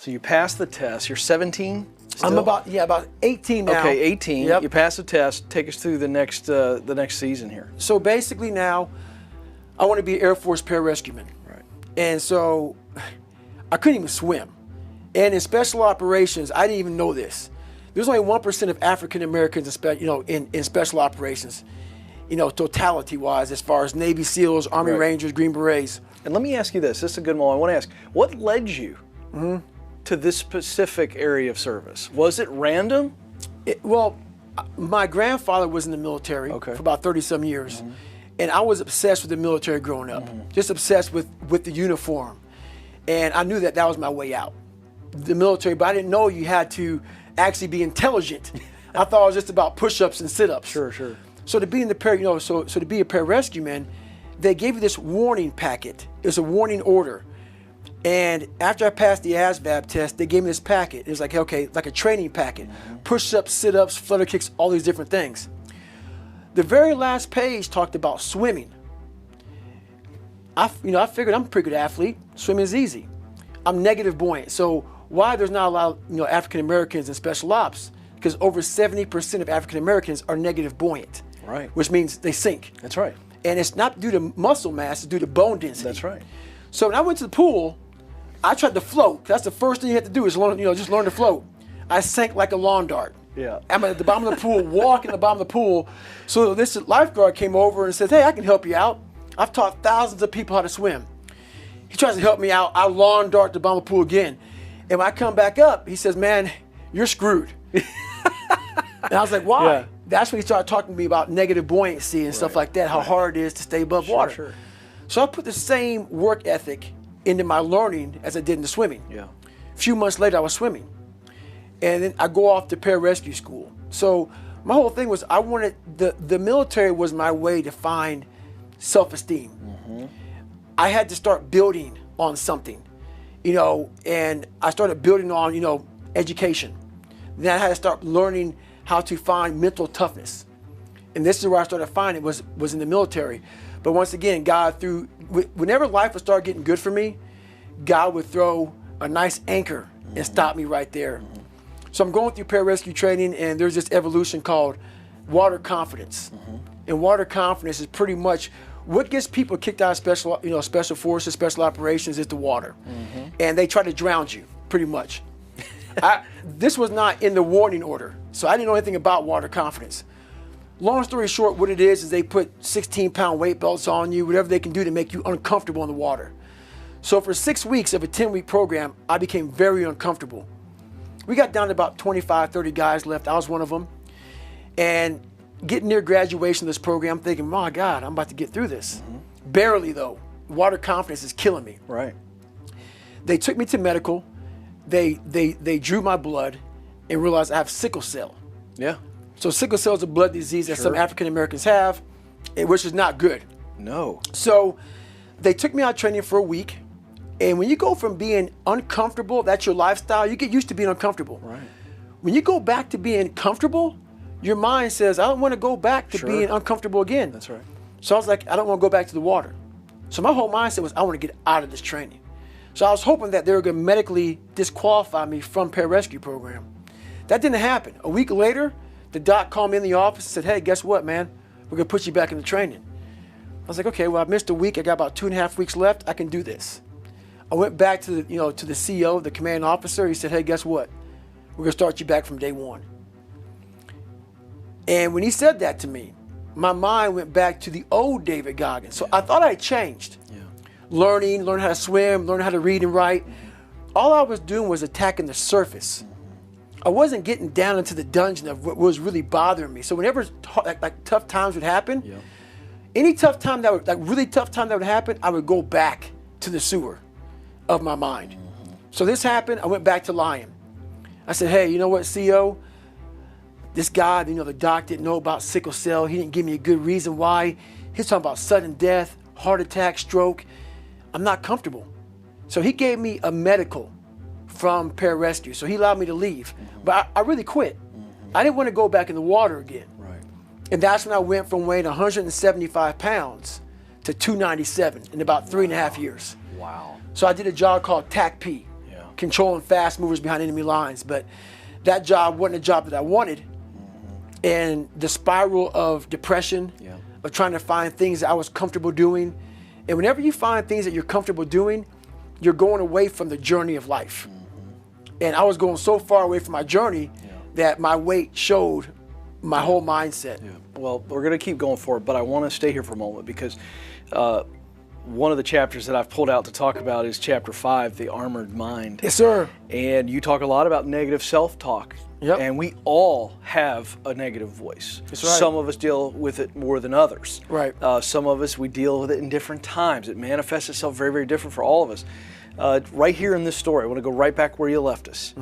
So you passed the test. You're 17 still? I'm about 18 now. Okay, 18. Yep. You passed the test. Take us through the next season here. So basically now, I want to be an Air Force pararescueman. Right. And so I couldn't even swim. And in special operations, I didn't even know this. There's only 1% of African Americans in special operations, totality-wise, as far as Navy SEALs, Army Rangers, Green Berets. And let me ask you this. This is a good one. I want to ask, what led you to this specific area of service? Was it random? Well, my grandfather was in the military for about 30-some years. And I was obsessed with the military growing up, just obsessed with the uniform. And I knew that was my way out, the military, but I didn't know you had to actually be intelligent. I thought it was just about push-ups and sit-ups. Sure. So to be in the to be a pararescueman, they gave you this warning packet. It was a warning order. And after I passed the ASVAB test, they gave me this packet. It was like a training packet. Push-ups, sit-ups, flutter kicks, all these different things. The very last page talked about swimming. I figured I'm a pretty good athlete. Swimming is easy. I'm negative buoyant. So why there's not a lot of African Americans in special ops? Because over 70% of African Americans are negative buoyant. Right. Which means they sink. That's right. And it's not due to muscle mass, it's due to bone density. That's right. So when I went to the pool, I tried to float. That's the first thing you have to do is learn to float. I sank like a lawn dart. Yeah. I'm at the bottom of the pool, walking at the bottom of the pool. So this lifeguard came over and said, "Hey, I can help you out. I've taught thousands of people how to swim." He tries to help me out. I lawn dart to the bottom of the pool again. And when I come back up, he says, "Man, you're screwed." And I was like, "Why?" Yeah. That's when he started talking to me about negative buoyancy and stuff like that, how hard it is to stay above water. Sure. So I put the same work ethic into my learning as I did in the swimming. Yeah. A few months later, I was swimming. And then I go off to pararescue school. So my whole thing was I wanted, the military was my way to find self-esteem. I had to start building on something, and I started building on, education. Then I had to start learning how to find mental toughness. And this is where I started finding was in the military. But once again, God whenever life would start getting good for me, God would throw a nice anchor and stop me right there. So I'm going through pararescue training, and there's this evolution called water confidence. And water confidence is pretty much what gets people kicked out of special forces, special operations is the water. And they try to drown you, pretty much. This was not in the warning order, so I didn't know anything about water confidence. Long story short, what it is they put 16-pound weight belts on you, whatever they can do to make you uncomfortable in the water. So for 6 weeks of a 10-week program, I became very uncomfortable. We got down to about 25, 30 guys left. I was one of them. And getting near graduation of this program, I'm thinking, my God, I'm about to get through this. Barely, though. Water confidence is killing me. Right. They took me to medical. They drew my blood and realized I have sickle cell. Yeah. So sickle cell is a blood disease that some African Americans have, which is not good. No. So they took me out training for a week. And when you go from being uncomfortable, that's your lifestyle, you get used to being uncomfortable. Right. When you go back to being comfortable, your mind says, I don't want to go back to being uncomfortable again. That's right. So I was like, I don't want to go back to the water. So my whole mindset was, I want to get out of this training. So I was hoping that they were going to medically disqualify me from pararescue program. That didn't happen. A week later, the doc called me in the office and said, "Hey, guess what, man? We're going to put you back into training." I was like, okay, well, I missed a week. I got about 2.5 weeks left. I can do this. I went back to the CEO, the commanding officer. He said, "Hey, guess what? We're going to start you back from day one." And when he said that to me, my mind went back to the old David Goggins. So I thought I had changed. Yeah. Learn how to swim, learn how to read and write. All I was doing was attacking the surface. I wasn't getting down into the dungeon of what was really bothering me. So whenever tough times would happen, any tough time really tough time that would happen, I would go back to the sewer of my mind. So this happened, I went back to lying. I said, "Hey, you know what, CEO? This guy, the doc didn't know about sickle cell. He didn't give me a good reason why. He's talking about sudden death, heart attack, stroke. I'm not comfortable." So he gave me a medical from pararescue. So he allowed me to leave. But I really quit. I didn't want to go back in the water again. Right. And that's when I went from weighing 175 pounds to 297 in about 3.5 years. Wow. So I did a job called TAC-P. Yeah. controlling fast movers behind enemy lines. But that job wasn't a job that I wanted. And the spiral of depression, of trying to find things that I was comfortable doing. And whenever you find things that you're comfortable doing, you're going away from the journey of life. And I was going so far away from my journey that my weight showed my whole mindset. Well, we're going to keep going forward, but I want to stay here for a moment because one of the chapters that I've pulled out to talk about is chapter 5, The Armored Mind. Yes, sir. And you talk a lot about negative self-talk. Yep. And we all have a negative voice. That's right. Some of us deal with it more than others. Right. Some of us, we deal with it in different times. It manifests itself very, very different for all of us. Right here in this story, I want to go right back where you left us.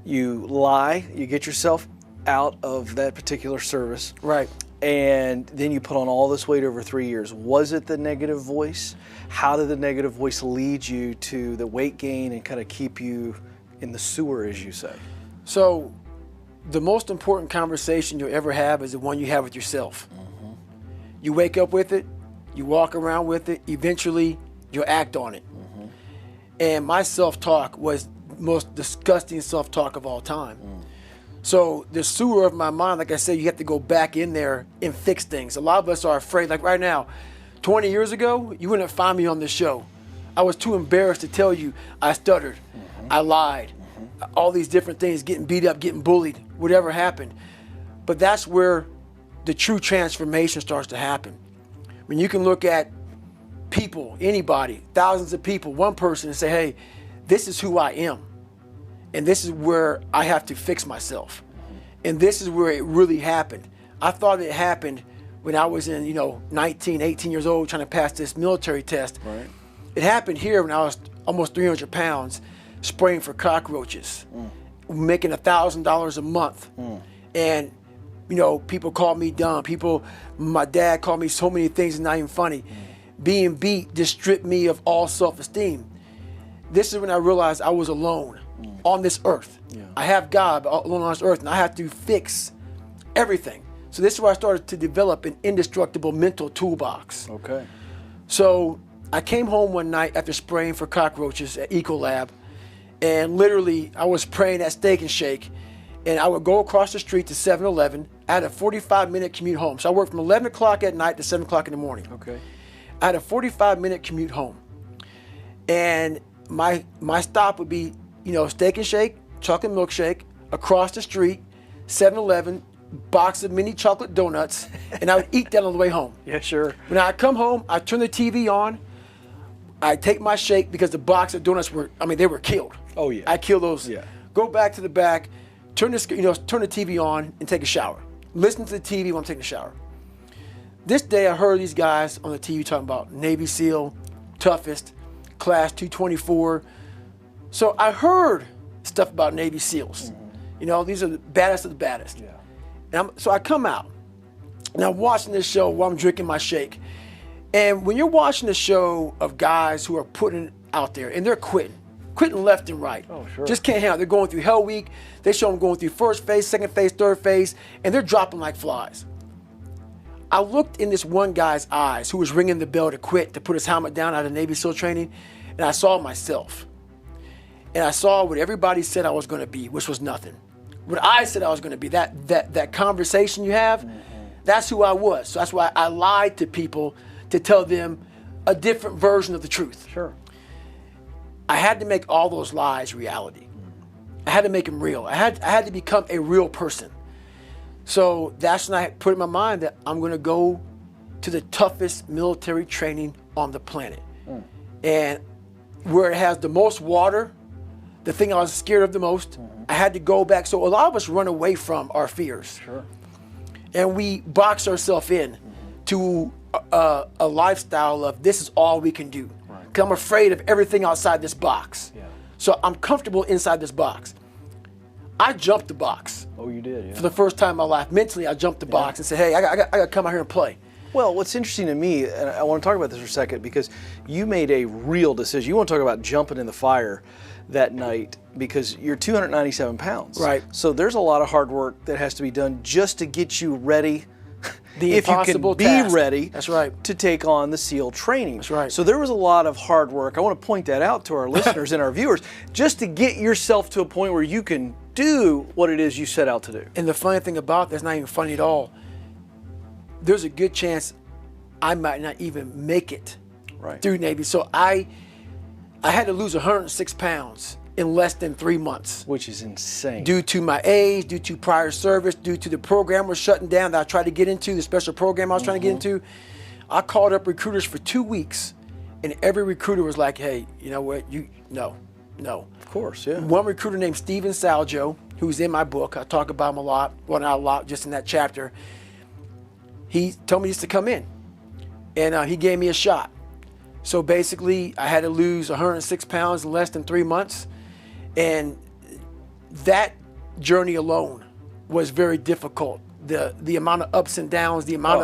You lie, you get yourself out of that particular service. Right. And then you put on all this weight over 3 years. Was it the negative voice? How did the negative voice lead you to the weight gain and kind of keep you in the sewer, as you say? So the most important conversation you'll ever have is the one you have with yourself. You wake up with it, you walk around with it, eventually you'll act on it. And my self-talk was the most disgusting self-talk of all time. So the sewer of my mind, like I said, you have to go back in there and fix things. A lot of us are afraid. Like right now, 20 years ago, you wouldn't find me on this show. I was too embarrassed to tell you I stuttered, I lied, all these different things, getting beat up, getting bullied, whatever happened. But that's where the true transformation starts to happen. When you can look at people, anybody, thousands of people, one person, and say, hey, this is who I am. And this is where I have to fix myself. And this is where it really happened. I thought it happened when I was in, 19, 18 years old trying to pass this military test. Right. It happened here when I was almost 300 pounds, spraying for cockroaches, making $1,000 a month. And, people called me dumb. My dad called me so many things, not even funny. Being beat just stripped me of all self-esteem. This is when I realized I was alone on this earth. I have God alone on this earth, and I have to fix everything. So this is where I started to develop an indestructible mental toolbox. Okay. So I came home one night after spraying for cockroaches at Ecolab, and literally I was praying at Steak and Shake, and I would go across the street to 7-Eleven. I had a 45-minute commute home. So I worked from 11 o'clock at night to 7 o'clock in the morning. Okay. I had a 45-minute commute home. And my stop would be, Steak and Shake, chocolate milkshake, across the street, 7-Eleven, box of mini chocolate donuts, and I would eat that on the way home. Yeah, sure. When I come home, I turn the TV on, I take my shake because the box of donuts they were killed. Oh, yeah. I kill those. Yeah. Go back to the back, turn the TV on and take a shower. Listen to the TV while I'm taking a shower. This day I heard these guys on the TV talking about Navy SEAL, toughest, class 224. So I heard stuff about Navy SEALs. These are the baddest of the baddest. Yeah. And so I come out, and I'm watching this show while I'm drinking my shake. And when you're watching the show of guys who are putting it out there, and they're quitting left and right. Oh, sure. Just can't handle it. They're going through Hell Week. They show them going through first phase, second phase, third phase, and they're dropping like flies. I looked in this one guy's eyes who was ringing the bell to quit, to put his helmet down out of Navy SEAL training, and I saw myself. And I saw what everybody said I was going to be, which was nothing. What I said I was going to be, that conversation you have, that's who I was. So that's why I lied to people to tell them a different version of the truth. Sure. I had to make all those lies reality. I had to make them real. I had to become a real person. So that's when I put in my mind that I'm going to go to the toughest military training on the planet. And where it has the most water, the thing I was scared of the most, I had to go back. So a lot of us run away from our fears. Sure. And we box ourselves in to a lifestyle of this is all we can do. Because I'm afraid of everything outside this box. Yeah. So I'm comfortable inside this box. I jumped the box. Oh, you did, yeah. For the first time in my life. Mentally, I jumped the box and said, hey, I got to come out here and play. Well, what's interesting to me, and I want to talk about this for a second, because you made a real decision. You want to talk about jumping in the fire that night because you're 297 pounds. Right. So there's a lot of hard work that has to be done just to get you ready The if you can impossible be task. ready That's right. to take on the SEAL training. That's right. So there was a lot of hard work. I want to point that out to our listeners and our viewers, just to get yourself to a point where you can do what it is you set out to do. And the funny thing about that's not even funny at all. There's a good chance I might not even make it Right. through Navy. So I had to lose 106 pounds in less than 3 months. Which is insane. Due to my age, due to prior service, due to the program was shutting down that I tried to get into, the special program I was trying to get into. I called up recruiters for 2 weeks, and every recruiter was like, hey, you know what, no. Of course, yeah. One recruiter named Steven Saljo, who's in my book, I talk about him a lot, well, not a lot, just in that chapter. He told me just to come in, and he gave me a shot. So basically, I had to lose 106 pounds in less than 3 months. And that journey alone was very difficult. The amount of ups and downs, the amount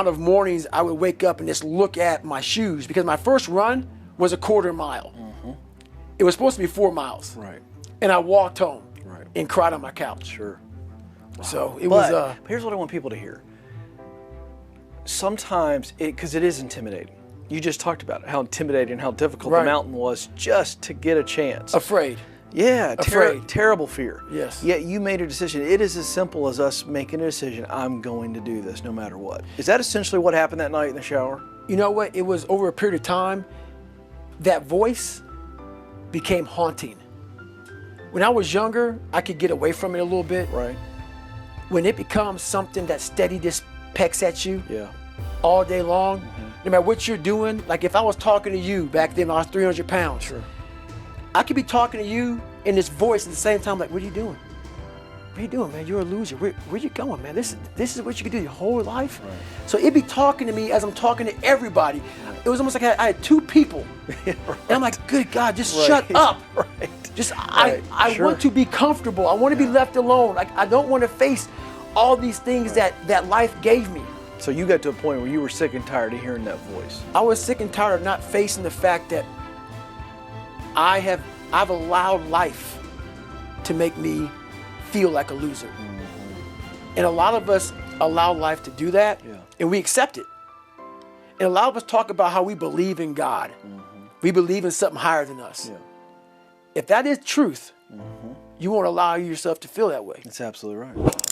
of mornings I would wake up and just look at my shoes, because my first run was a quarter mile. It was supposed to be 4 miles. Right. And I walked home Right. and cried on my couch. Sure. So it But was here's what I want people to hear. Sometimes, because it is intimidating. You just talked about it, how intimidating and how difficult Right. the mountain was just to get a chance. afraid. Yeah, Afraid. terrible fear. Yes. Yet you made a decision. It is as simple as us making a decision. I'm going to do this no matter what. Is that essentially what happened that night in the shower? You know what? It was over a period of time, that voice became haunting. When I was younger, I could get away from it a little bit. Right. When it becomes something that steady just pecks at you Yeah. all day long, no matter what you're doing, like if I was talking to you back then when I was 300 pounds, Sure. I could be talking to you in this voice at the same time, like, what are you doing? What are you doing, man? You're a loser. Where you going, man? This is what you can do your whole life. Right. So it'd be talking to me as I'm talking to everybody. It was almost like I had 2 people. Right. And I'm like, good God, just Right. shut up. Right. Just Right. I Sure. want to be comfortable. I want to be left alone. Like I don't want to face all these things that life gave me. So you got to a point where you were sick and tired of hearing that voice. I was sick and tired of not facing the fact that I've allowed life to make me feel like a loser. And a lot of us allow life to do that, Yeah. and we accept it. And a lot of us talk about how we believe in God. We believe in something higher than us. Yeah. If that is truth, you won't allow yourself to feel that way. That's absolutely right.